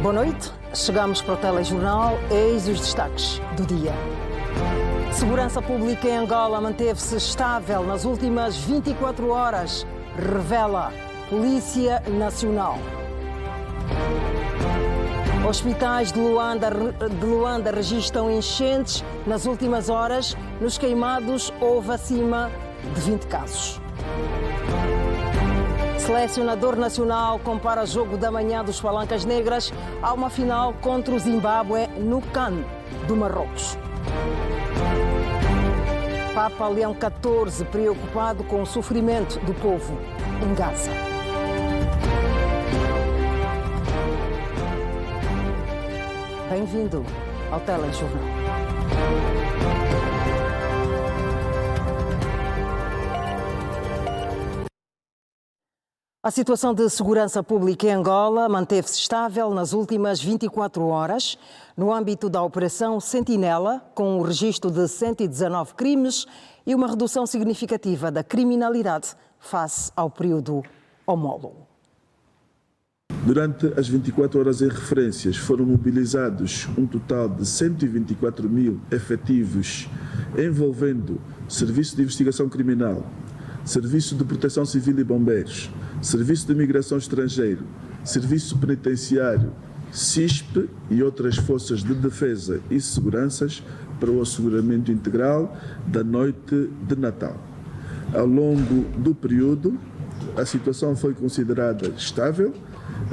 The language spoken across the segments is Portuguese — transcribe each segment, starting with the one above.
Boa noite, chegamos para o telejornal, eis os destaques do dia. Segurança Pública em Angola manteve-se estável nas últimas 24 horas, revela Polícia Nacional. Hospitais de Luanda registram enchentes nas últimas horas. Nos Queimados houve acima de 20 casos. Selecionador nacional compara jogo da manhã dos Palancas Negras a uma final contra o Zimbábue no CAN do Marrocos. Papa Leão XIV preocupado com o sofrimento do povo em Gaza. Bem-vindo ao telejornal. A situação de segurança pública em Angola manteve-se estável nas últimas 24 horas, no âmbito da Operação Sentinela, com o registro de 119 crimes e uma redução significativa da criminalidade face ao período homólogo. Durante as 24 horas em referências foram mobilizados um total de 124 mil efetivos envolvendo Serviço de Investigação Criminal, Serviço de Proteção Civil e Bombeiros, Serviço de Imigração Estrangeiro, Serviço Penitenciário, CISP e outras forças de defesa e seguranças para o asseguramento integral da noite de Natal. Ao longo do período, a situação foi considerada estável,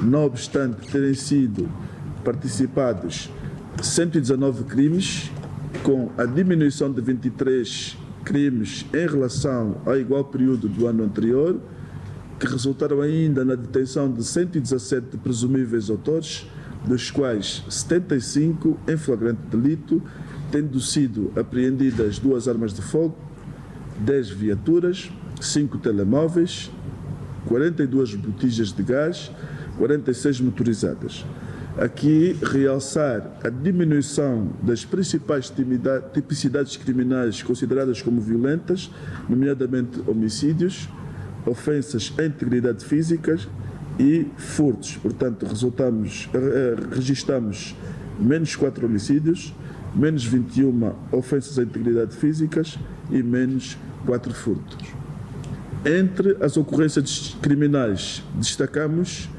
não obstante terem sido participados 119 crimes, com a diminuição de 23 crimes em relação ao igual período do ano anterior, que resultaram ainda na detenção de 117 presumíveis autores, dos quais 75 em flagrante delito, tendo sido apreendidas 2 armas de fogo, 10 viaturas, 5 telemóveis, 42 botijas de gás, 46 motorizadas. Aqui realçar a diminuição das principais tipicidades criminais consideradas como violentas, nomeadamente homicídios, ofensas à integridade física e furtos. Portanto, registramos menos 4 homicídios, menos 21 ofensas à integridade física e menos 4 furtos. Entre as ocorrências criminais, destacamos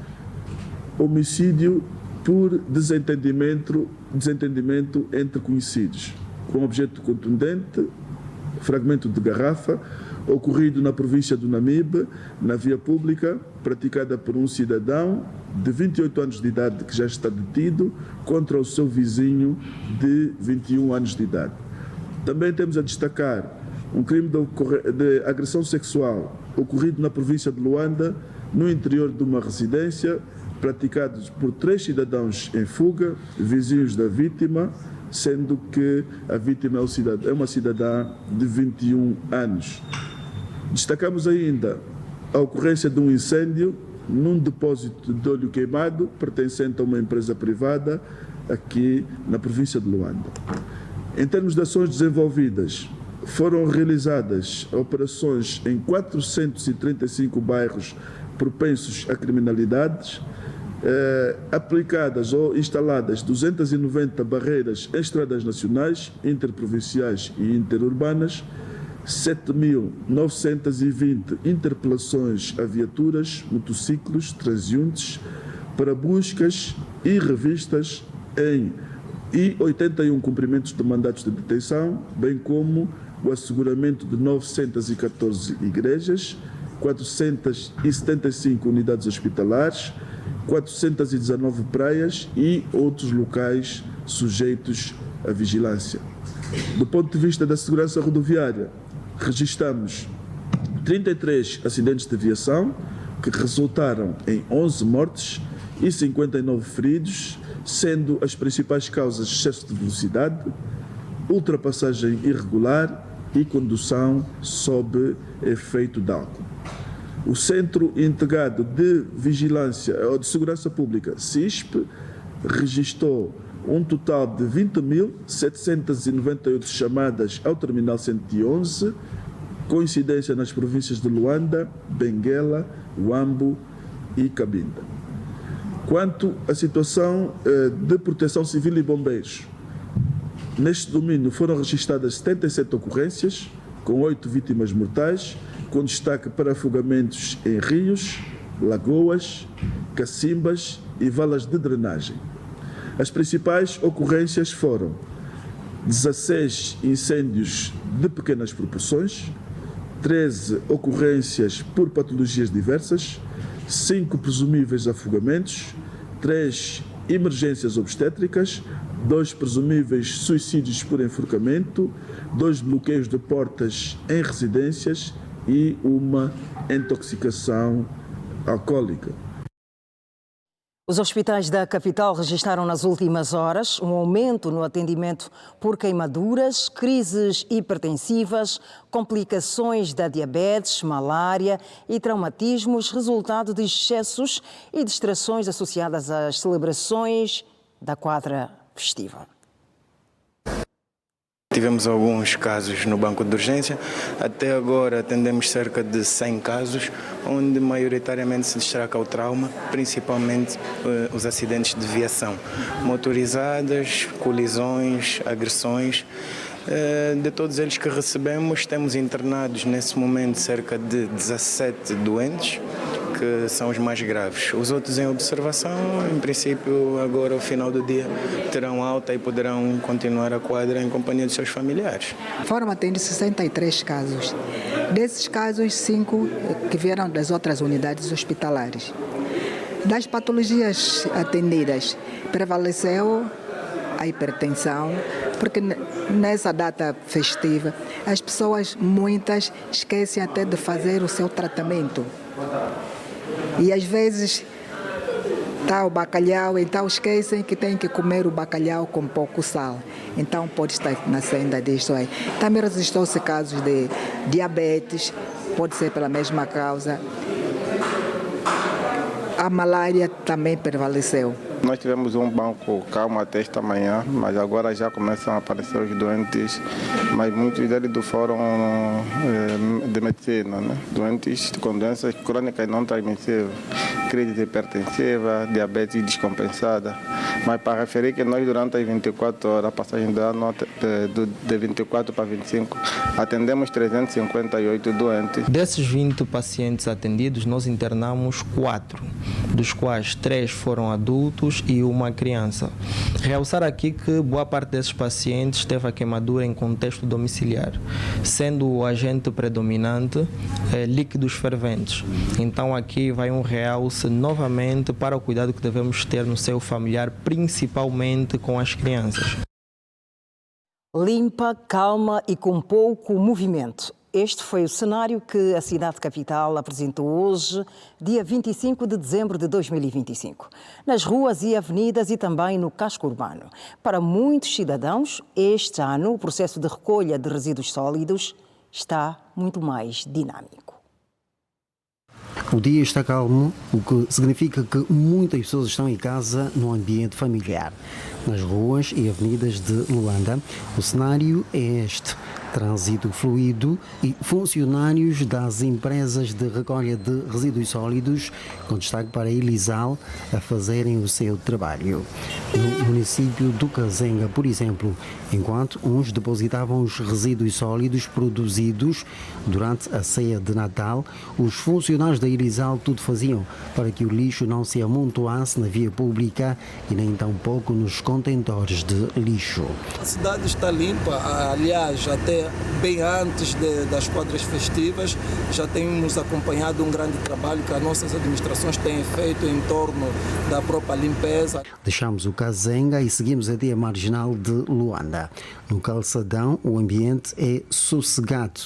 homicídio por desentendimento entre conhecidos, com objeto contundente, fragmento de garrafa, ocorrido na província do Namibe, na via pública, praticada por um cidadão de 28 anos de idade que já está detido contra o seu vizinho de 21 anos de idade. Também temos a destacar um crime de agressão sexual ocorrido na província de Luanda, no interior de uma residência, praticados por 3 cidadãos em fuga, vizinhos da vítima, sendo que a vítima é uma cidadã de 21 anos. Destacamos ainda a ocorrência de um incêndio num depósito de óleo queimado pertencente a uma empresa privada aqui na província de Luanda. Em termos de ações desenvolvidas, foram realizadas operações em 435 bairros propensos a criminalidades, aplicadas ou instaladas 290 barreiras em estradas nacionais, interprovinciais e interurbanas, 7.920 interpelações a viaturas, motociclos, transeuntes, para buscas e revistas e 81 cumprimentos de mandatos de detenção, bem como o asseguramento de 914 igrejas, 475 unidades hospitalares, 419 praias e outros locais sujeitos à vigilância. Do ponto de vista da segurança rodoviária, registramos 33 acidentes de viação que resultaram em 11 mortes e 59 feridos, sendo as principais causas excesso de velocidade, ultrapassagem irregular e condução sob efeito de álcool. O Centro Integrado de Vigilância ou de Segurança Pública, CISP, registrou um total de 20.798 chamadas ao Terminal 111, com incidência nas províncias de Luanda, Benguela, Huambo e Cabinda. Quanto à situação de proteção civil e bombeiros, neste domínio foram registradas 77 ocorrências, com 8 vítimas mortais, com destaque para afogamentos em rios, lagoas, cacimbas e valas de drenagem. As principais ocorrências foram 16 incêndios de pequenas proporções, 13 ocorrências por patologias diversas, 5 presumíveis afogamentos, 3 emergências obstétricas, 2 presumíveis suicídios por enforcamento, 2 bloqueios de portas em residências e uma intoxicação alcoólica. Os hospitais da capital registraram nas últimas horas um aumento no atendimento por queimaduras, crises hipertensivas, complicações da diabetes, malária e traumatismos, resultado de excessos e distrações associadas às celebrações da quadra festiva. Tivemos alguns casos no banco de urgência. Até agora atendemos cerca de 100 casos, onde maioritariamente se destaca o trauma, principalmente os acidentes de viação, motorizadas, colisões, agressões. De todos eles que recebemos, temos internados nesse momento cerca de 17 doentes, que são os mais graves. Os outros em observação, em princípio, agora ao final do dia, terão alta e poderão continuar a quadra em companhia dos seus familiares. Foram atendidos 63 casos. Desses casos, 5 que vieram das outras unidades hospitalares. Das patologias atendidas, prevaleceu a hipertensão, porque nessa data festiva, as pessoas, muitas, esquecem até de fazer o seu tratamento. E às vezes está o bacalhau, então esquecem que tem que comer o bacalhau com pouco sal. Então pode estar nascendo disto aí. Também registrou-se casos de diabetes, pode ser pela mesma causa. A malária também prevaleceu. Nós tivemos um banco calmo até esta manhã, mas agora já começam a aparecer os doentes, mas muitos deles foram de medicina, né? Doentes com doenças crônicas não transmissíveis, crise hipertensiva, diabetes descompensada. Mas para referir que nós durante as 24 horas, a passagem do ano de 24 para 25, atendemos 358 doentes. Desses 20 pacientes atendidos, nós internamos 4, dos quais 3 foram adultos e uma criança. Realçar aqui que boa parte desses pacientes teve a queimadura em contexto domiciliar, sendo o agente predominante líquidos ferventes. Então aqui vai um realce novamente para o cuidado que devemos ter no seio familiar, principalmente com as crianças. Limpa, calma e com pouco movimento. Este foi o cenário que a cidade capital apresentou hoje, dia 25 de dezembro de 2025, nas ruas e avenidas e também no casco urbano. Para muitos cidadãos, este ano o processo de recolha de resíduos sólidos está muito mais dinâmico. O dia está calmo, o que significa que muitas pessoas estão em casa no ambiente familiar. Nas ruas e avenidas de Luanda, o cenário é este: trânsito fluido e funcionários das empresas de recolha de resíduos sólidos, com destaque para a Ilisal, a fazerem o seu trabalho. No município do Kazenga, por exemplo, enquanto uns depositavam os resíduos sólidos produzidos durante a ceia de Natal, os funcionários da Ilisal tudo faziam para que o lixo não se amontoasse na via pública e nem tampouco nos contentores de lixo. A cidade está limpa, aliás, até bem antes das quadras festivas, já temos acompanhado um grande trabalho que as nossas administrações têm feito em torno da própria limpeza. Deixamos o Kazenga e seguimos até a marginal de Luanda. No calçadão, o ambiente é sossegado.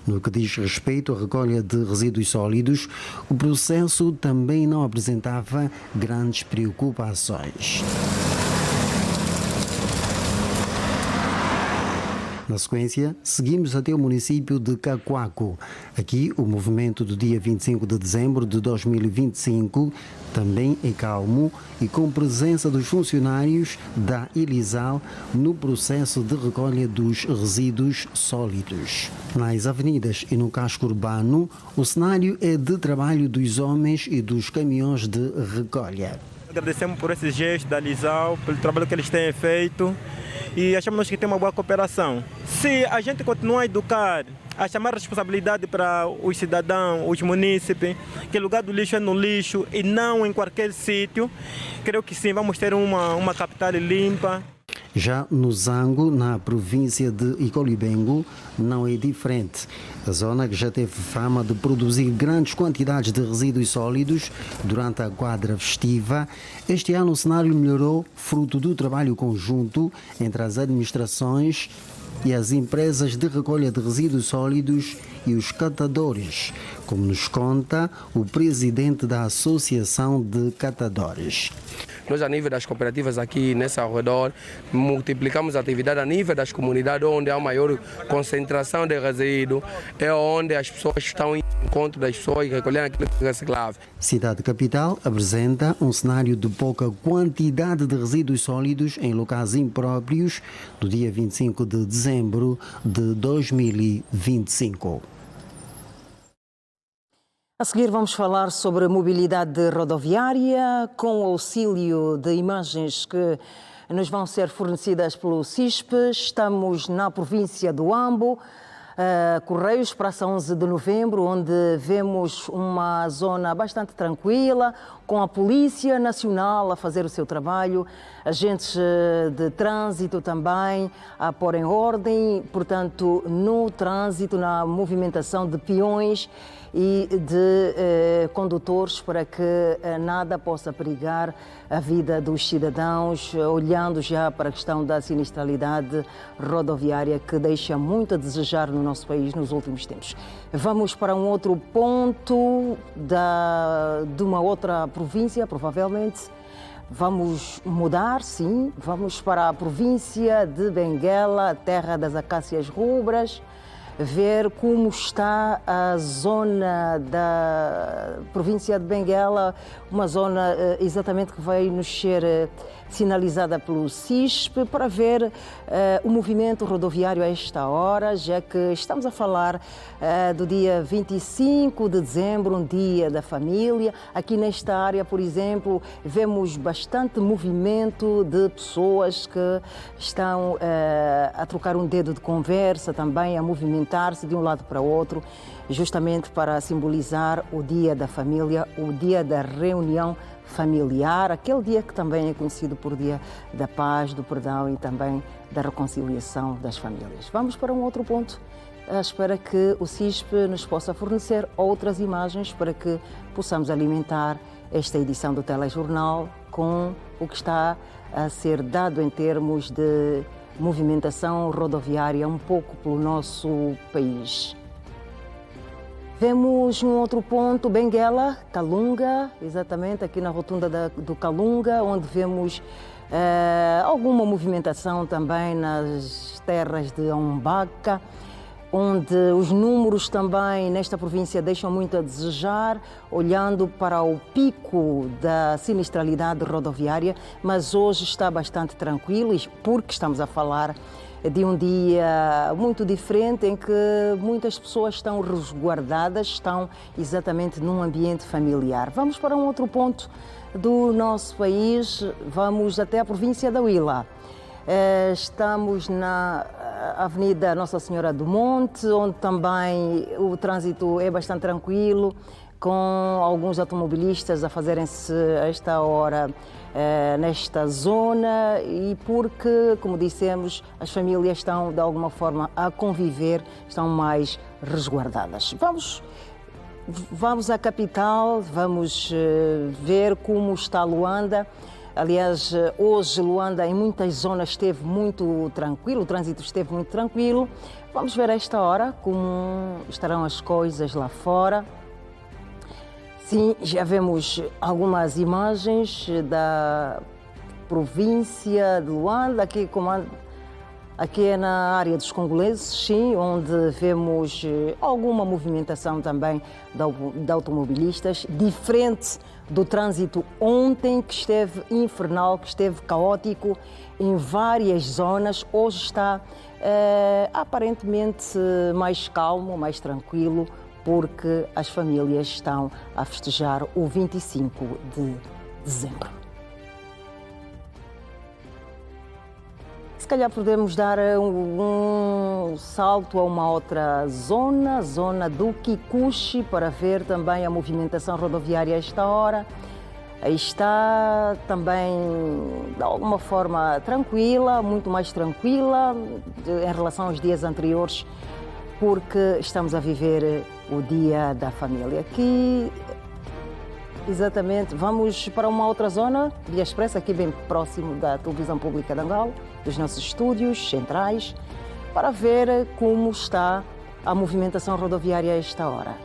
No que diz respeito à recolha de resíduos sólidos, o processo também não apresentava grandes preocupações. Na sequência, seguimos até o município de Cacoaco. Aqui, o movimento do dia 25 de dezembro de 2025 também é calmo e com presença dos funcionários da Ilisal no processo de recolha dos resíduos sólidos. Nas avenidas e no casco urbano, o cenário é de trabalho dos homens e dos caminhões de recolha. agradecemos por esse gesto da Lisal, pelo trabalho que eles têm feito e achamos que tem uma boa cooperação. Se a gente continuar a educar, a chamar a responsabilidade para os cidadãos, os munícipes, que o lugar do lixo é no lixo e não em qualquer sítio, creio que sim, vamos ter uma capital limpa. Já no Zango, na província de Icolibengo, não é diferente. A zona que já teve fama de produzir grandes quantidades de resíduos sólidos durante a quadra festiva, este ano o cenário melhorou fruto do trabalho conjunto entre as administrações e as empresas de recolha de resíduos sólidos e os catadores, como nos conta o presidente da Associação de Catadores. Nós, a nível das cooperativas aqui nesse arredor, multiplicamos a atividade a nível das comunidades onde há maior concentração de resíduos, é onde as pessoas estão em encontro das pessoas e recolhendo aquilo que é reciclável. Cidade Capital apresenta um cenário de pouca quantidade de resíduos sólidos em locais impróprios do dia 25 de dezembro de 2025. A seguir vamos falar sobre mobilidade rodoviária com o auxílio de imagens que nos vão ser fornecidas pelo CISP. Estamos na província do Ambo, Correios, Praça 11 de Novembro, onde vemos uma zona bastante tranquila, com a Polícia Nacional a fazer o seu trabalho, agentes de trânsito também a pôr em ordem, portanto, no trânsito, na movimentação de peões e de condutores para que nada possa perigar a vida dos cidadãos, olhando já para a questão da sinistralidade rodoviária que deixa muito a desejar no nosso país nos últimos tempos. Vamos para um outro ponto de uma outra província, provavelmente. Vamos mudar, sim, vamos para a província de Benguela, terra das acácias rubras, ver como está a zona da província de Benguela, uma zona exatamente que vai nos ser sinalizada pelo CISP, para ver o movimento rodoviário a esta hora, já que estamos a falar do dia 25 de dezembro, um dia da família. Aqui nesta área, por exemplo, vemos bastante movimento de pessoas que estão a trocar um dedo de conversa também, a movimentar-se de um lado para o outro, justamente para simbolizar o dia da família, o dia da reunião familiar, aquele dia que também é conhecido por dia da paz, do perdão e também da reconciliação das famílias. Vamos para um outro ponto, à espera que o CISP nos possa fornecer outras imagens para que possamos alimentar esta edição do Telejornal com o que está a ser dado em termos de movimentação rodoviária um pouco pelo nosso país. Vemos um outro ponto, Benguela, Calunga, exatamente aqui na rotunda do Calunga, onde vemos alguma movimentação também nas terras de Ombaca, onde os números também nesta província deixam muito a desejar, olhando para o pico da sinistralidade rodoviária, mas hoje está bastante tranquilo, porque estamos a falar de um dia muito diferente em que muitas pessoas estão resguardadas, estão exatamente num ambiente familiar. Vamos para um outro ponto do nosso país, vamos até a província da Huila. Estamos na Avenida Nossa Senhora do Monte, onde também o trânsito é bastante tranquilo, com alguns automobilistas a fazerem-se a esta hora nesta zona, e porque, como dissemos, as famílias estão de alguma forma a conviver, estão mais resguardadas. Vamos à capital, vamos ver como está Luanda. Aliás, hoje Luanda em muitas zonas esteve muito tranquilo, o trânsito esteve muito tranquilo. Vamos ver a esta hora como estarão as coisas lá fora. Sim, já vemos algumas imagens da província de Luanda, aqui é na área dos congoleses, sim, onde vemos alguma movimentação também de automobilistas, diferente do trânsito ontem, que esteve infernal, que esteve caótico em várias zonas. Hoje está aparentemente mais calmo, mais tranquilo, porque as famílias estão a festejar o 25 de dezembro. Se calhar podemos dar um salto a uma outra zona do Kikuchi, para ver também a movimentação rodoviária a esta hora. Está também, de alguma forma, tranquila, muito mais tranquila em relação aos dias anteriores, porque estamos a viver o Dia da Família. Aqui, exatamente, vamos para uma outra zona, Via Expressa, aqui bem próximo da Televisão Pública de Angola, dos nossos estúdios centrais, para ver como está a movimentação rodoviária a esta hora.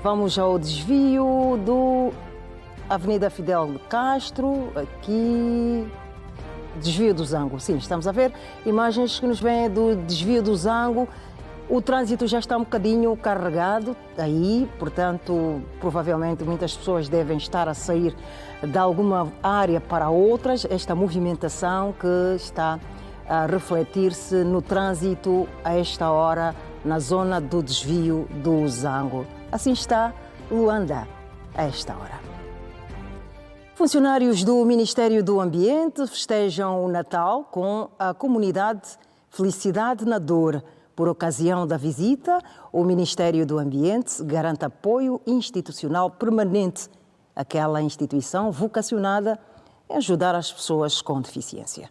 Vamos ao desvio do Avenida Fidel de Castro, aqui, desvio do Zango. Sim, estamos a ver imagens que nos vêm do desvio do Zango. O trânsito já está um bocadinho carregado aí, portanto, provavelmente muitas pessoas devem estar a sair de alguma área para outras. Esta movimentação que está a refletir-se no trânsito a esta hora na zona do desvio do Zango. Assim está Luanda a esta hora. Funcionários do Ministério do Ambiente festejam o Natal com a comunidade Felicidade na Dor. Por ocasião da visita, o Ministério do Ambiente garante apoio institucional permanente àquela instituição vocacionada em ajudar as pessoas com deficiência.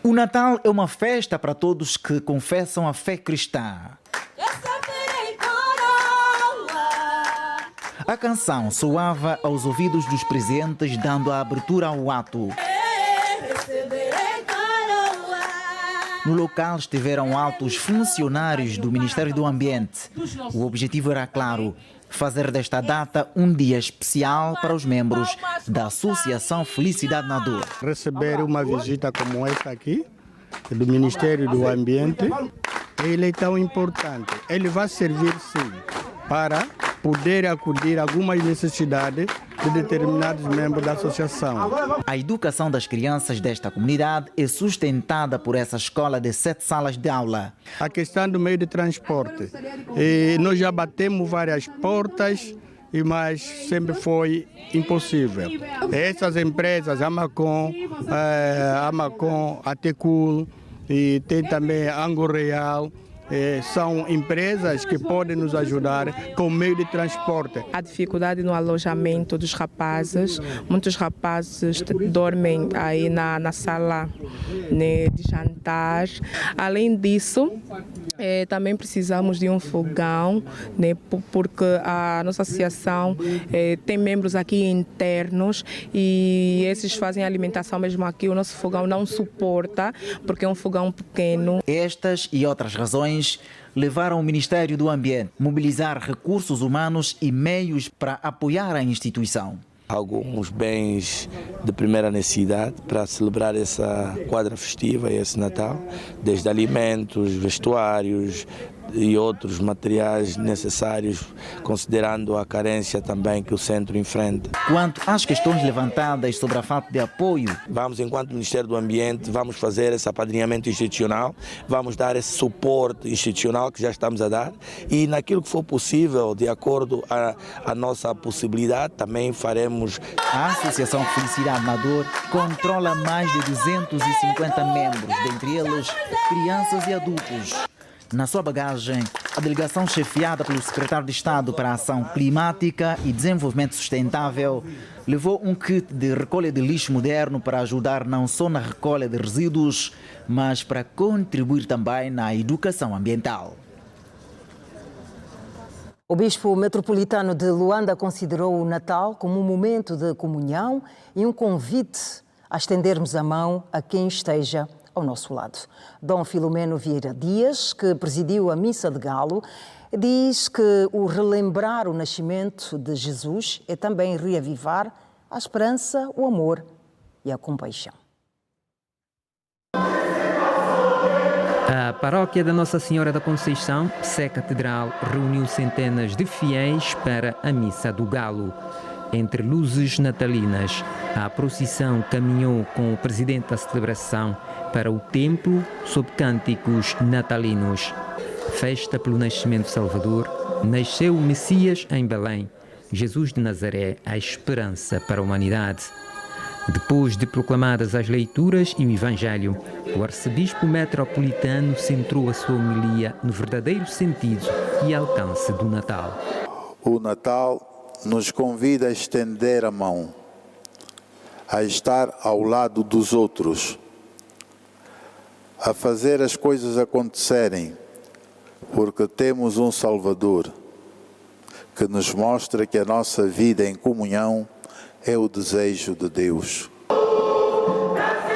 O Natal é uma festa para todos que confessam a fé cristã. A canção soava aos ouvidos dos presentes, dando a abertura ao ato. No local estiveram altos funcionários do Ministério do Ambiente. O objetivo era claro: fazer desta data um dia especial para os membros da Associação Felicidade na Dor. Receber uma visita como esta aqui, do Ministério do Ambiente, ele é tão importante. Ele vai servir, sim, para poder acudir a algumas necessidades de determinados membros da associação. A educação das crianças desta comunidade é sustentada por essa escola de 7 salas de aula. A questão do meio de transporte. Nós já batemos várias portas, mas sempre foi impossível. Essas empresas, a Macon, a Tecul, e tem também a Ango Real, são empresas que podem nos ajudar com o meio de transporte. A dificuldade no alojamento dos rapazes, muitos rapazes dormem aí na sala, né, de jantar. Além disso, também precisamos de um fogão, né, porque a nossa associação tem membros aqui internos e esses fazem alimentação mesmo aqui. O nosso fogão não suporta, porque é um fogão pequeno. Estas e outras razões levaram o Ministério do Ambiente a mobilizar recursos humanos e meios para apoiar a instituição. Alguns bens de primeira necessidade para celebrar essa quadra festiva e esse Natal, desde alimentos, vestuários e outros materiais necessários, considerando a carência também que o centro enfrenta. Quanto às questões levantadas sobre a falta de apoio, vamos, enquanto Ministério do Ambiente, vamos fazer esse apadrinhamento institucional, vamos dar esse suporte institucional que já estamos a dar e naquilo que for possível, de acordo à nossa possibilidade, também faremos. A Associação Felicidade na Dor controla mais de 250 membros, dentre eles crianças e adultos. Na sua bagagem, a delegação chefiada pelo secretário de Estado para a Ação Climática e Desenvolvimento Sustentável levou um kit de recolha de lixo moderno para ajudar não só na recolha de resíduos, mas para contribuir também na educação ambiental. O bispo metropolitano de Luanda considerou o Natal como um momento de comunhão e um convite a estendermos a mão a quem esteja ao nosso lado. Dom Filomeno Vieira Dias, que presidiu a Missa de Galo, diz que o relembrar o nascimento de Jesus é também reavivar a esperança, o amor e a compaixão. A paróquia da Nossa Senhora da Conceição, Sé Catedral, reuniu centenas de fiéis para a Missa do Galo. Entre luzes natalinas, a procissão caminhou com o presidente da celebração para o templo sob cânticos natalinos. Festa pelo nascimento de Salvador, nasceu o Messias em Belém, Jesus de Nazaré, a esperança para a humanidade. Depois de proclamadas as leituras e o Evangelho, o arcebispo metropolitano centrou a sua homilia no verdadeiro sentido e alcance do Natal. O Natal nos convida a estender a mão, a estar ao lado dos outros, a fazer as coisas acontecerem, porque temos um Salvador que nos mostra que a nossa vida em comunhão é o desejo de Deus.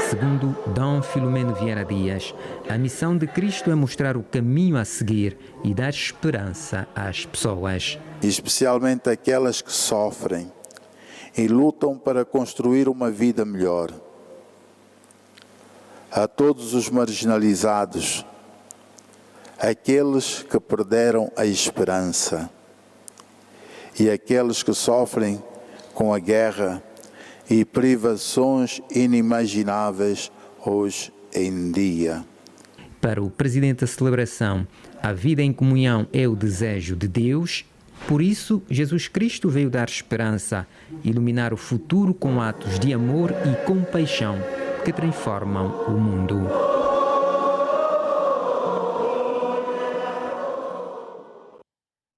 Segundo Dom Filomeno Vieira Dias, a missão de Cristo é mostrar o caminho a seguir e dar esperança às pessoas. Especialmente aquelas que sofrem e lutam para construir uma vida melhor. A todos os marginalizados, aqueles que perderam a esperança e aqueles que sofrem com a guerra e privações inimagináveis hoje em dia. Para o presidente da celebração, a vida em comunhão é o desejo de Deus. Por isso, Jesus Cristo veio dar esperança, iluminar o futuro com atos de amor e compaixão que transformam o mundo.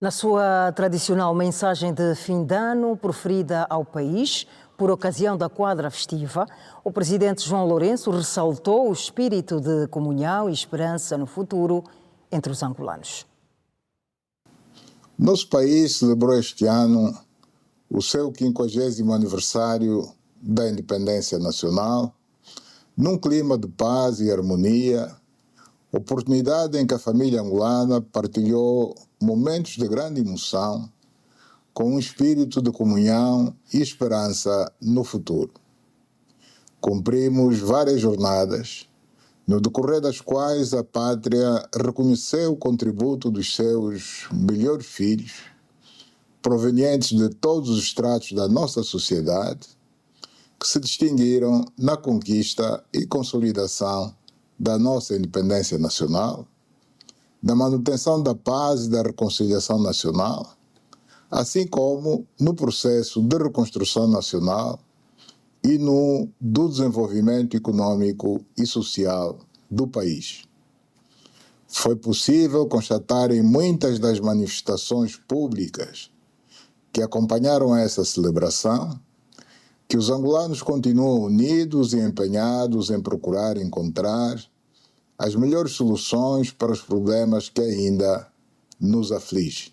Na sua tradicional mensagem de fim de ano, proferida ao país, por ocasião da quadra festiva, o presidente João Lourenço ressaltou o espírito de comunhão e esperança no futuro entre os angolanos. Nosso país celebrou este ano o seu 50º aniversário da independência nacional, num clima de paz e harmonia, oportunidade em que a família angolana partilhou momentos de grande emoção, com um espírito de comunhão e esperança no futuro. Cumprimos várias jornadas, no decorrer das quais a pátria reconheceu o contributo dos seus melhores filhos, provenientes de todos os estratos da nossa sociedade, que se distinguiram na conquista e consolidação da nossa independência nacional, da manutenção da paz e da reconciliação nacional, assim como no processo de reconstrução nacional e do desenvolvimento econômico e social do país. Foi possível constatar em muitas das manifestações públicas que acompanharam essa celebração que os angolanos continuam unidos e empenhados em procurar encontrar as melhores soluções para os problemas que ainda nos afligem.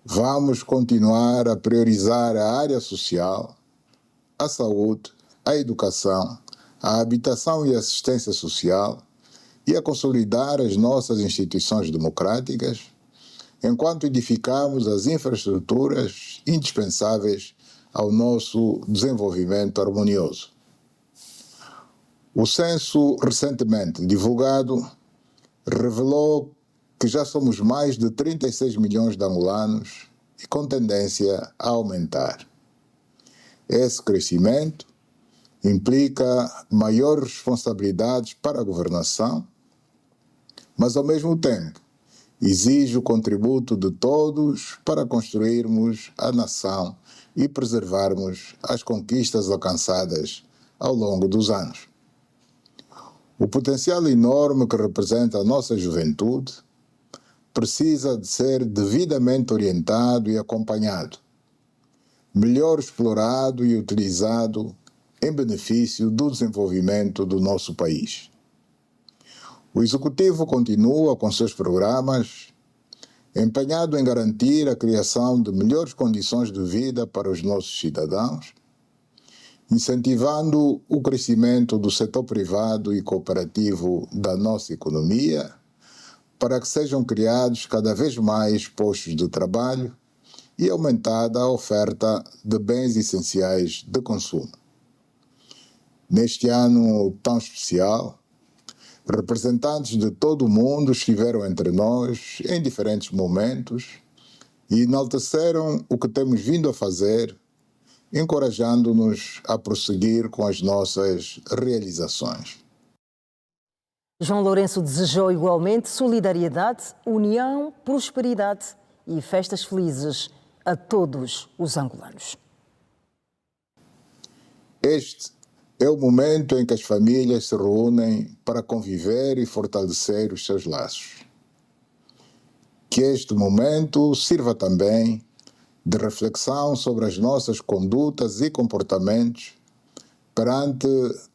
Vamos continuar a priorizar a área social, a saúde, a educação, a habitação e a assistência social e a consolidar as nossas instituições democráticas, enquanto edificamos as infraestruturas indispensáveis ao nosso desenvolvimento harmonioso. O censo recentemente divulgado revelou que já somos mais de 36 milhões de angolanos e com tendência a aumentar. Esse crescimento implica maiores responsabilidades para a governação, mas ao mesmo tempo exige o contributo de todos para construirmos a nação e preservarmos as conquistas alcançadas ao longo dos anos. O potencial enorme que representa a nossa juventude precisa de ser devidamente orientado e acompanhado, melhor explorado e utilizado em benefício do desenvolvimento do nosso país. O Executivo continua com seus programas empenhado em garantir a criação de melhores condições de vida para os nossos cidadãos, incentivando o crescimento do setor privado e cooperativo da nossa economia, para que sejam criados cada vez mais postos de trabalho e aumentada a oferta de bens essenciais de consumo. Neste ano tão especial, representantes de todo o mundo estiveram entre nós em diferentes momentos e enalteceram o que temos vindo a fazer encorajando-nos a prosseguir com as nossas realizações. João Lourenço desejou igualmente solidariedade, união, prosperidade e festas felizes a todos os angolanos. Este é o momento em que as famílias se reúnem para conviver e fortalecer os seus laços. Que este momento sirva também de reflexão sobre as nossas condutas e comportamentos perante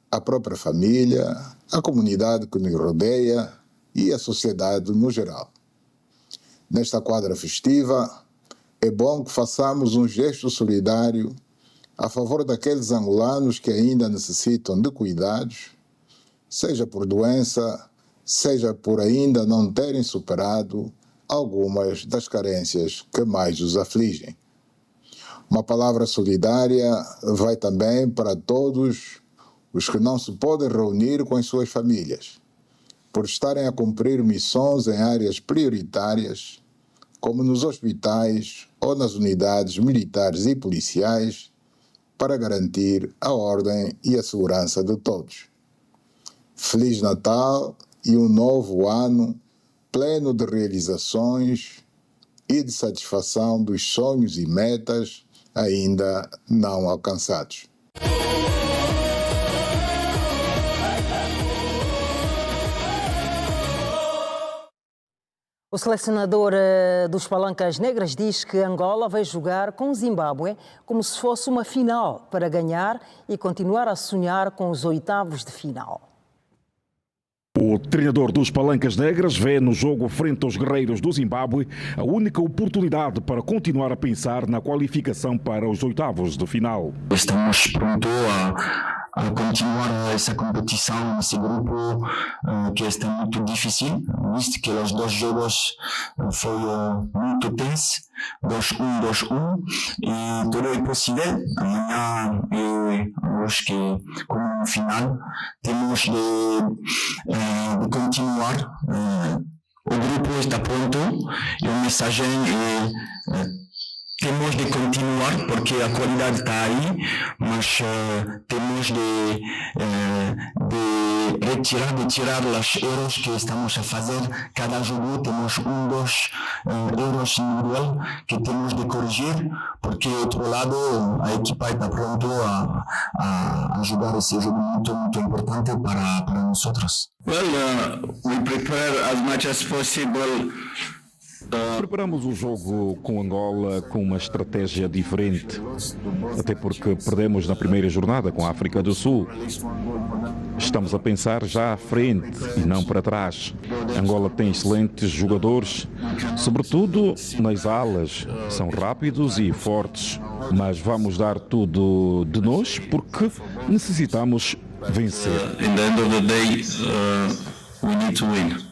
a própria família, a comunidade que nos rodeia e a sociedade no geral. Nesta quadra festiva, é bom que façamos um gesto solidário a favor daqueles angolanos que ainda necessitam de cuidados, seja por doença, seja por ainda não terem superado algumas das carências que mais os afligem. Uma palavra solidária vai também para todos os que não se podem reunir com as suas famílias, por estarem a cumprir missões em áreas prioritárias, como nos hospitais ou nas unidades militares e policiais, para garantir a ordem e a segurança de todos. Feliz Natal e um novo ano pleno de realizações e de satisfação dos sonhos e metas ainda não alcançados. O selecionador dos Palancas Negras diz que Angola vai jogar com Zimbábue como se fosse uma final para ganhar e continuar a sonhar com os oitavos de final. O treinador dos Palancas Negras vê no jogo frente aos guerreiros do Zimbábue a única oportunidade para continuar a pensar na qualificação para os oitavos de final. Estamos prontos a continuar essa competição, esse grupo que está muito difícil, visto que os dois jogos foram muito tensos, 2-1, 2-1, e tudo é possível. Amanhã eu acho que, como no final, temos de continuar. O grupo está pronto e a mensagem é temos de continuar porque a qualidade está aí, mas temos de tirar os erros que estamos a fazer. Cada jogo temos 2 erros individual que temos de corrigir, porque do outro lado a equipa está pronta a jogar esse jogo muito importante para nós. Well, we prepare as much as possible. Preparamos o jogo com Angola com uma estratégia diferente, até porque perdemos na primeira jornada com a África do Sul. Estamos a pensar já à frente e não para trás. Angola tem excelentes jogadores, sobretudo nas alas. São rápidos e fortes, mas vamos dar tudo de nós porque necessitamos vencer. In the end of the day, we need to win.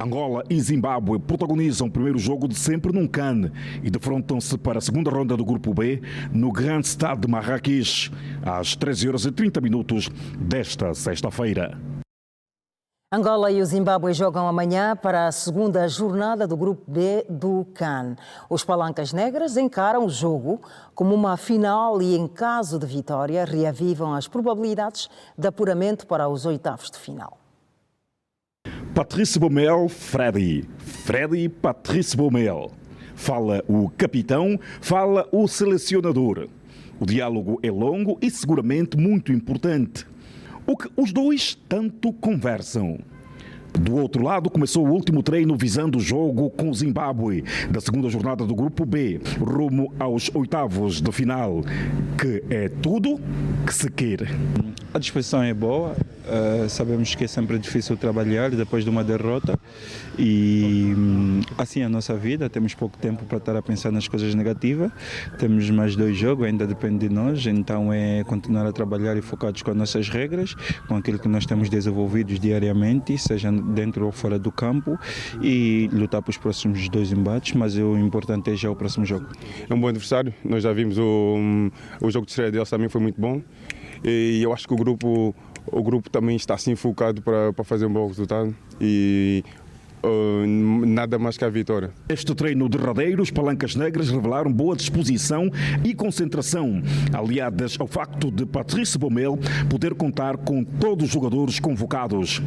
Angola e Zimbábue protagonizam o primeiro jogo de sempre num CAN e defrontam-se para a segunda ronda do Grupo B no Grande Stade de Marrakech, às 13h30 desta sexta-feira. Angola e o Zimbábue jogam amanhã para a segunda jornada do Grupo B do CAN. Os Palancas Negras encaram o jogo como uma final e, em caso de vitória, reavivam as probabilidades de apuramento para os oitavos de final. Patrice Baumel, Freddy, Patrice Baumel. Fala o capitão, fala o selecionador. O diálogo é longo e seguramente muito importante. O que os dois tanto conversam. Do outro lado, começou o último treino visando o jogo com o Zimbábue, da segunda jornada do Grupo B, rumo aos oitavos de final, que é tudo que se quer. A disposição é boa, sabemos que é sempre difícil trabalhar depois de uma derrota e assim é a nossa vida, temos pouco tempo para estar a pensar nas coisas negativas, temos mais 2 jogos, ainda depende de nós, então é continuar a trabalhar e focados com as nossas regras, com aquilo que nós temos desenvolvidos diariamente, seja dentro ou fora do campo, e lutar para os próximos 2 embates, mas o importante é já o próximo jogo. É um bom adversário, nós já vimos o jogo de estreia deles, também foi muito bom, e eu acho que o grupo também está assim focado para fazer um bom resultado, e nada mais que a vitória. Este treino derradeiro, os Palancas Negras revelaram boa disposição e concentração, aliadas ao facto de Patrice Baumel poder contar com todos os jogadores convocados.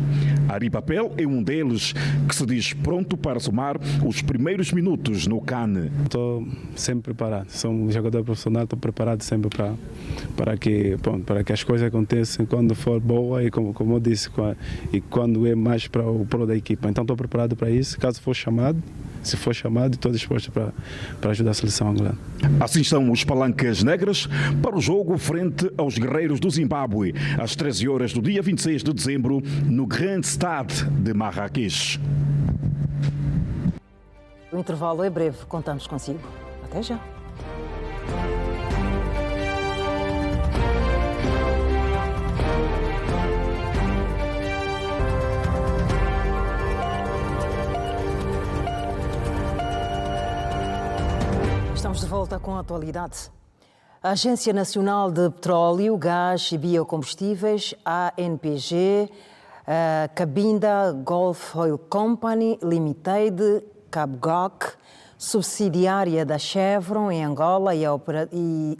Ari Papel é um deles que se diz pronto para somar os primeiros minutos no CAN. Estou sempre preparado, sou um jogador profissional, estou preparado sempre para que as coisas aconteçam quando for boa e como eu disse, e quando é mais para o pro da equipa. Então estou preparado para isso, caso for chamado, se for chamado, estou disposto para ajudar a seleção angolana. Assim estão os Palancas Negras para o jogo frente aos Guerreiros do Zimbábue, às 13 horas do dia 26 de dezembro, no Grande Stade de Marrakech. O intervalo é breve, contamos consigo. Até já. Estamos de volta com a atualidade. A Agência Nacional de Petróleo, Gás e Biocombustíveis, ANPG, a Cabinda Gulf Oil Company Limited, Cabgoc, subsidiária da Chevron em Angola e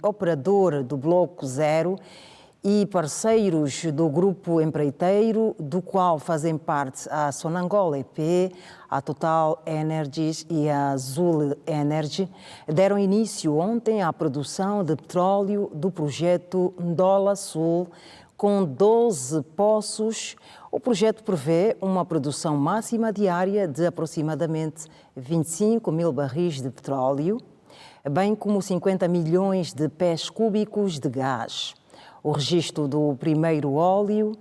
operadora do Bloco Zero, e parceiros do grupo empreiteiro, do qual fazem parte a Sonangol EP, a Total Energies e a Azul Energy, deram início ontem à produção de petróleo do projeto Ndola Sul, com 12 poços. O projeto prevê uma produção máxima diária de aproximadamente 25 mil barris de petróleo, bem como 50 milhões de pés cúbicos de gás. O registro do primeiro óleo,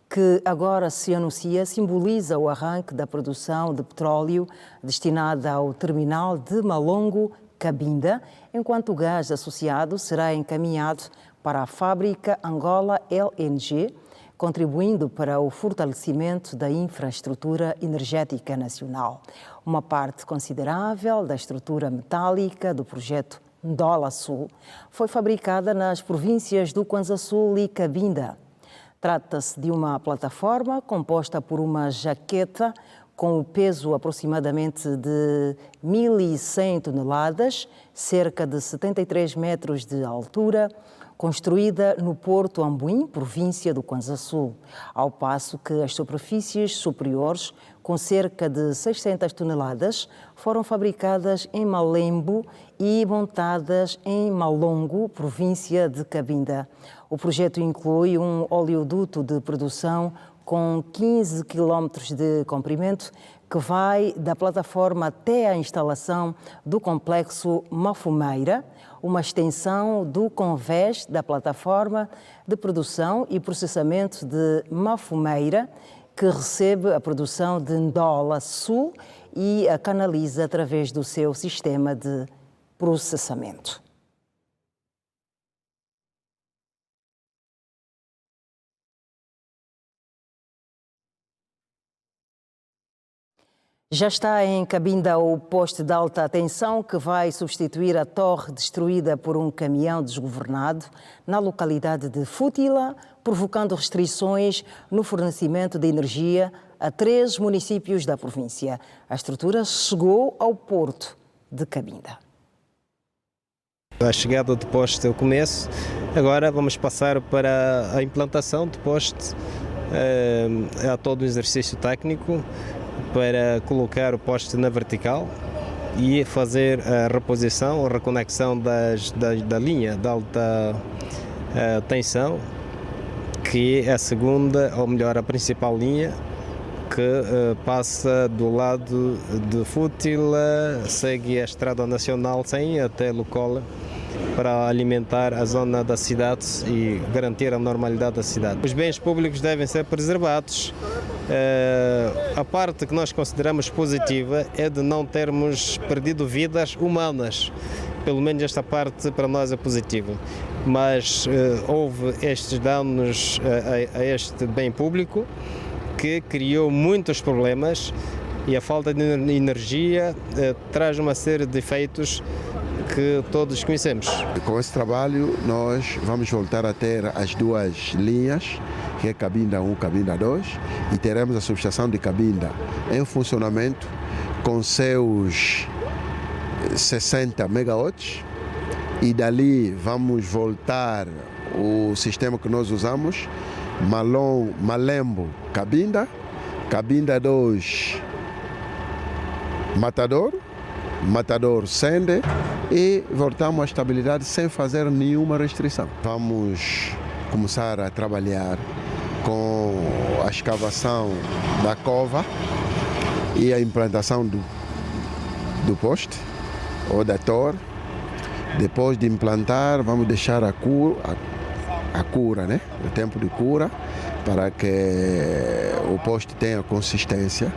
que agora se anuncia, simboliza o arranque da produção de petróleo destinada ao terminal de Malongo, Cabinda, enquanto o gás associado será encaminhado para a fábrica Angola LNG, contribuindo para o fortalecimento da infraestrutura energética nacional. Uma parte considerável da estrutura metálica do projeto Ndola Sul foi fabricada nas províncias do Kwanza Sul e Cabinda. Trata-se de uma plataforma composta por uma jaqueta com o peso aproximadamente de 1.100 toneladas, cerca de 73 metros de altura, construída no Porto Ambuim, província do Kwanza Sul, ao passo que as superfícies superiores, com cerca de 600 toneladas, foram fabricadas em Malembo e montadas em Malongo, província de Cabinda. O projeto inclui um oleoduto de produção com 15 quilómetros de comprimento, que vai da plataforma até a instalação do complexo Mafumeira, uma extensão do convés da plataforma de produção e processamento de Mafumeira, que recebe a produção de Ndola Sul e a canaliza através do seu sistema de processamento. Já está em Cabinda o poste de alta tensão que vai substituir a torre destruída por um caminhão desgovernado na localidade de Fútila, provocando restrições no fornecimento de energia a 3 municípios da província. A estrutura chegou ao porto de Cabinda. A chegada do poste é o começo, agora vamos passar para a implantação do poste, a todo o exercício técnico, para colocar o poste na vertical e fazer a reposição, a reconexão da linha de alta tensão, que é a segunda, ou melhor, a principal linha, que passa do lado de Fútila, segue a Estrada Nacional 100 até Lucola, para alimentar a zona da cidade e garantir a normalidade da cidade. Os bens públicos devem ser preservados. A parte que nós consideramos positiva é de não termos perdido vidas humanas. Pelo menos esta parte para nós é positiva. Mas houve estes danos a este bem público que criou muitos problemas, e a falta de energia traz uma série de efeitos que todos conhecemos. Com esse trabalho nós vamos voltar a ter as duas linhas, que é Cabinda 1 e Cabinda 2, e teremos a subestação de Cabinda em funcionamento com seus 60 megawatts, e dali vamos voltar o sistema que nós usamos, Malembo Cabinda, Cabinda 2 Matador Sende, e voltamos à estabilidade sem fazer nenhuma restrição. Vamos começar a trabalhar com a escavação da cova e a implantação do poste ou da torre. Depois de implantar, vamos deixar a cura, né? O tempo de cura, para que o poste tenha consistência.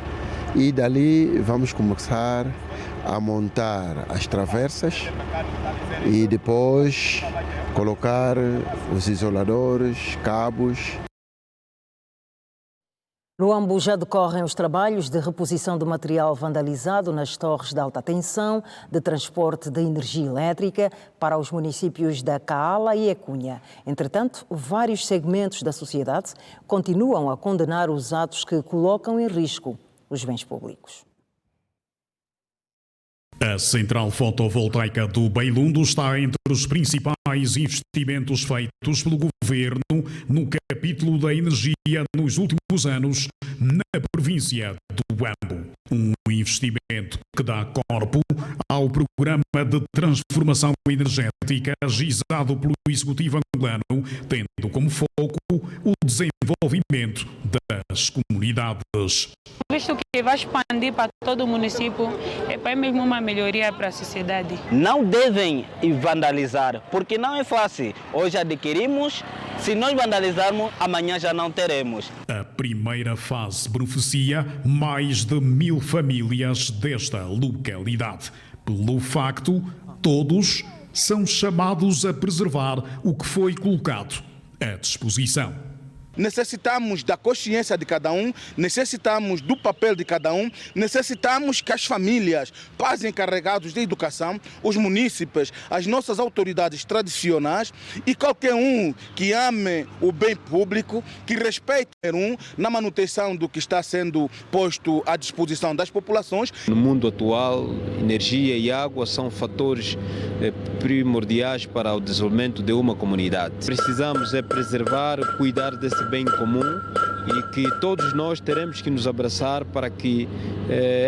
E dali vamos começar a montar as travessas e depois colocar os isoladores, cabos. No Ambo já decorrem os trabalhos de reposição do material vandalizado nas torres de alta tensão de transporte de energia elétrica para os municípios da Caala e Ecunha. Entretanto, vários segmentos da sociedade continuam a condenar os atos que colocam em risco os bens públicos. A central fotovoltaica do Beilundo está entre os principais investimentos feitos pelo governo no capítulo da energia nos últimos anos na província do Ambo. Um investimento que dá corpo ao programa de transformação energética agizado pelo Executivo angolano, tendo como foco o desenvolvimento das comunidades. Visto que vai expandir para todo o município, é mesmo uma melhoria para a sociedade. Não devem vandalizar, porque não é fácil. Hoje adquirimos, se nós vandalizarmos, amanhã já não teremos. A primeira fase beneficia mais de 1000 famílias desta localidade. Pelo facto, todos são chamados a preservar o que foi colocado à disposição. Necessitamos da consciência de cada um, necessitamos do papel de cada um, necessitamos que as famílias, pais encarregados de educação, os munícipes, as nossas autoridades tradicionais e qualquer um que ame o bem público, que respeite na manutenção do que está sendo posto à disposição das populações. No mundo atual, energia e água são fatores primordiais para o desenvolvimento de uma comunidade. Precisamos preservar, cuidar desse bem comum e que todos nós teremos que nos abraçar para que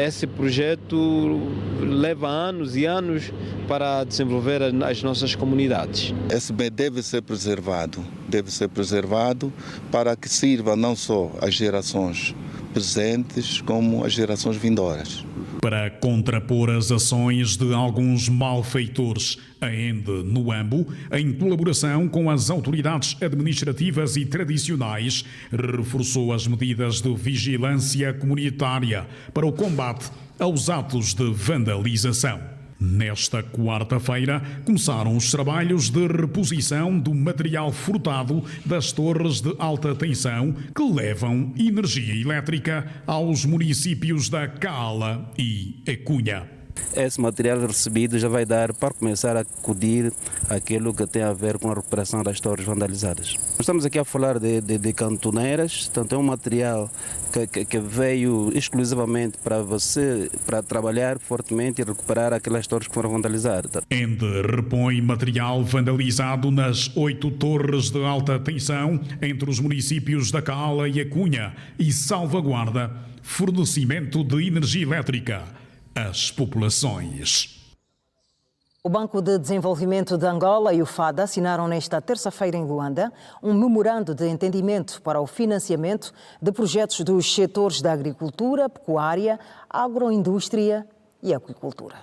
esse projeto leve anos e anos para desenvolver as nossas comunidades. Esse bem deve ser preservado para que sirva não só às gerações presentes como às gerações vindouras. Para contrapor as ações de alguns malfeitores, a ENDE no Ambo, em colaboração com as autoridades administrativas e tradicionais, reforçou as medidas de vigilância comunitária para o combate aos atos de vandalização. Nesta quarta-feira, começaram os trabalhos de reposição do material furtado das torres de alta tensão que levam energia elétrica aos municípios da Caala e Ecunha. Esse material recebido já vai dar para começar a acudir aquilo que tem a ver com a recuperação das torres vandalizadas. Nós estamos aqui a falar de cantoneiras, portanto é um material que veio exclusivamente para trabalhar fortemente e recuperar aquelas torres que foram vandalizadas. ENDE repõe material vandalizado nas 8 torres de alta tensão entre os municípios da Caala e Ecunha e salvaguarda fornecimento de energia elétrica às populações. O Banco de Desenvolvimento de Angola e o FAD assinaram nesta terça-feira em Luanda um memorando de entendimento para o financiamento de projetos dos setores da agricultura, pecuária, agroindústria e aquicultura.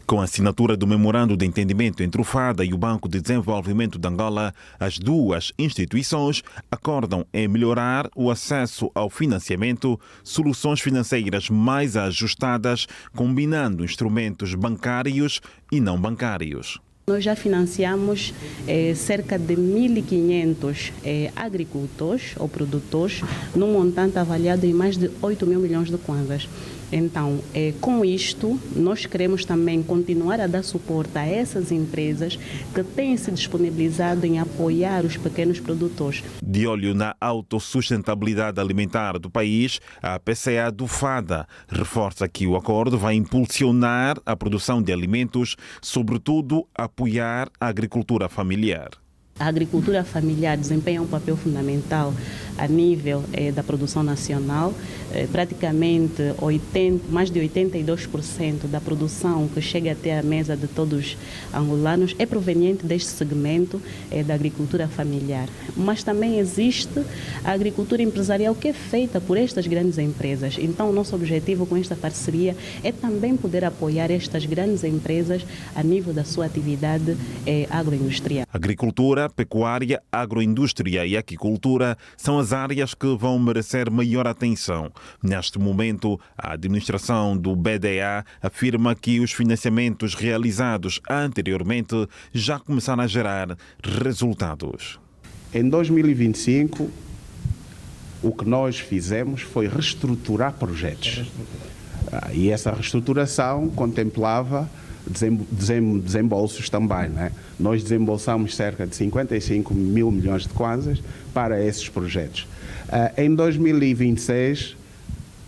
Com a assinatura do memorando de entendimento entre o FAD e o Banco de Desenvolvimento de Angola, as duas instituições acordam em melhorar o acesso ao financiamento, soluções financeiras mais ajustadas, combinando instrumentos bancários e não bancários. Nós já financiamos cerca de 1.500 agricultores ou produtores, num montante avaliado em mais de 8 mil milhões de kwanzas. Então, com isto, nós queremos também continuar a dar suporte a essas empresas que têm se disponibilizado em apoiar os pequenos produtores. De olho na autossustentabilidade alimentar do país, a PCA do FADA reforça que o acordo vai impulsionar a produção de alimentos, sobretudo apoiar a agricultura familiar. A agricultura familiar desempenha um papel fundamental a nível da produção nacional. Praticamente mais de 82% da produção que chega até a mesa de todos os angolanos é proveniente deste segmento da agricultura familiar. Mas também existe a agricultura empresarial que é feita por estas grandes empresas. Então, o nosso objetivo com esta parceria é também poder apoiar estas grandes empresas a nível da sua atividade agroindustrial. Agricultura, pecuária, agroindústria e aquicultura são as áreas que vão merecer maior atenção. Neste momento, a administração do BDA afirma que os financiamentos realizados anteriormente já começaram a gerar resultados. Em 2025, o que nós fizemos foi reestruturar projetos. E essa reestruturação contemplava desembolsos também, né? Nós desembolsamos cerca de 55 mil milhões de kwanzas para esses projetos. Em 2026,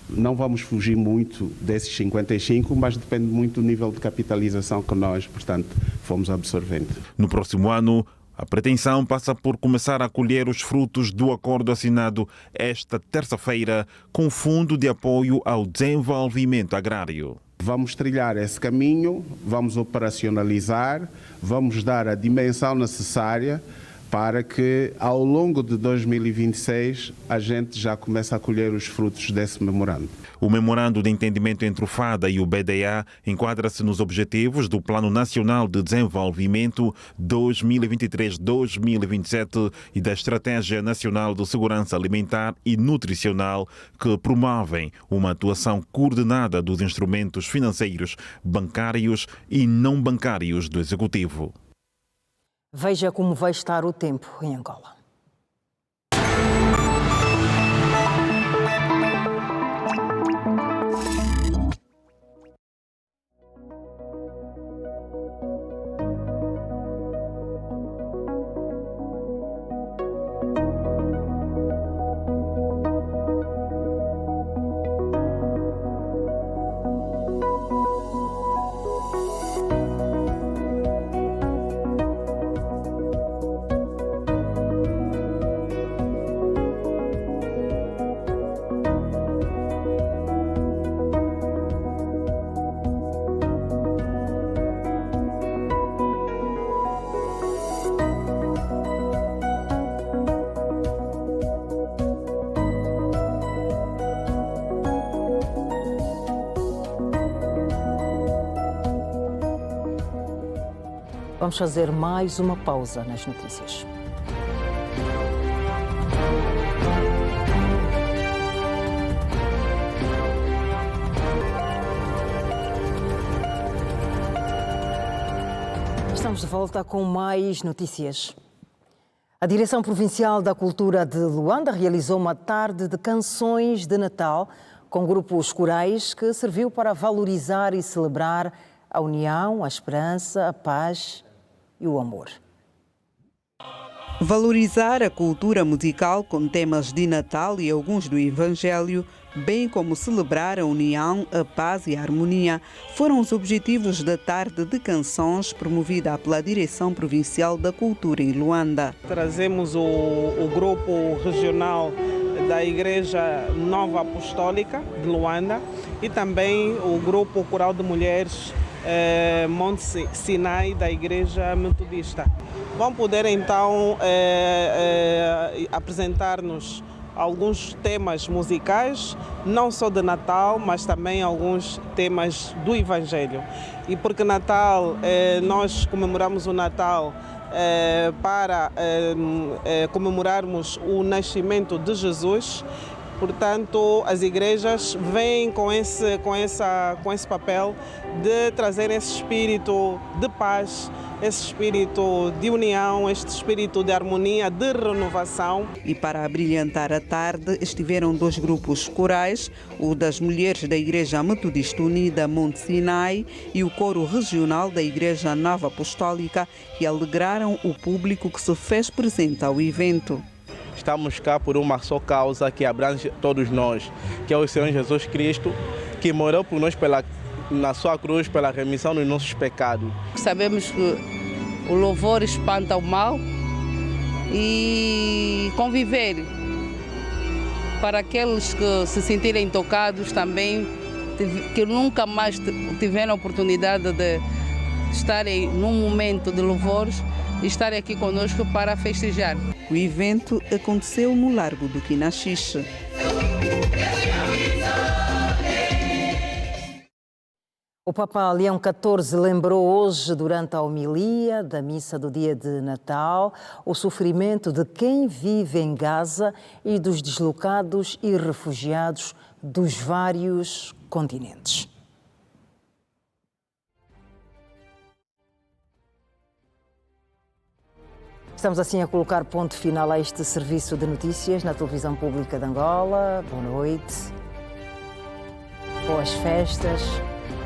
não vamos fugir muito desses 55, mas depende muito do nível de capitalização que nós, portanto, fomos absorvendo. No próximo ano, a pretensão passa por começar a colher os frutos do acordo assinado esta terça-feira com o Fundo de Apoio ao Desenvolvimento Agrário. Vamos trilhar esse caminho, vamos operacionalizar, vamos dar a dimensão necessária para que, ao longo de 2026, a gente já comece a colher os frutos desse memorando. O memorando de entendimento entre o FADA e o BDA enquadra-se nos objetivos do Plano Nacional de Desenvolvimento 2023-2027 e da Estratégia Nacional de Segurança Alimentar e Nutricional, que promovem uma atuação coordenada dos instrumentos financeiros, bancários e não bancários do Executivo. Veja como vai estar o tempo em Angola. Vamos fazer mais uma pausa nas notícias. Estamos de volta com mais notícias. A Direção Provincial da Cultura de Luanda realizou uma tarde de canções de Natal com grupos corais que serviu para valorizar e celebrar a união, a esperança, a paz e o amor. Valorizar a cultura musical com temas de Natal e alguns do Evangelho, bem como celebrar a união, a paz e a harmonia, foram os objetivos da tarde de canções promovida pela Direção Provincial da Cultura em Luanda. Trazemos o grupo regional da Igreja Nova Apostólica de Luanda e também o grupo coral de mulheres Monte Sinai da Igreja Metodista. Vão poder então apresentar-nos alguns temas musicais, não só de Natal, mas também alguns temas do Evangelho. E porque Natal, nós comemoramos o Natal para comemorarmos o nascimento de Jesus, Portanto, as igrejas vêm com esse papel de trazer esse espírito de paz, esse espírito de união, este espírito de harmonia, de renovação. E para abrilhantar a tarde estiveram 2 grupos corais, o das mulheres da Igreja Metodista Unida Monte Sinai e o coro regional da Igreja Nova Apostólica, que alegraram o público que se fez presente ao evento. Estamos cá por uma só causa que abrange todos nós, que é o Senhor Jesus Cristo, que morreu por nós na sua cruz pela remissão dos nossos pecados. Sabemos que o louvor espanta o mal e conviver para aqueles que se sentirem tocados também, que nunca mais tiveram a oportunidade de estarem num momento de louvores e estarem aqui conosco para festejar. O evento aconteceu no Largo do Quinaxixe. O Papa Leão XIV lembrou hoje, durante a homilia da missa do dia de Natal, o sofrimento de quem vive em Gaza e dos deslocados e refugiados dos vários continentes. Estamos assim a colocar ponto final a este serviço de notícias na televisão pública de Angola. Boa noite, boas festas,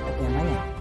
até amanhã.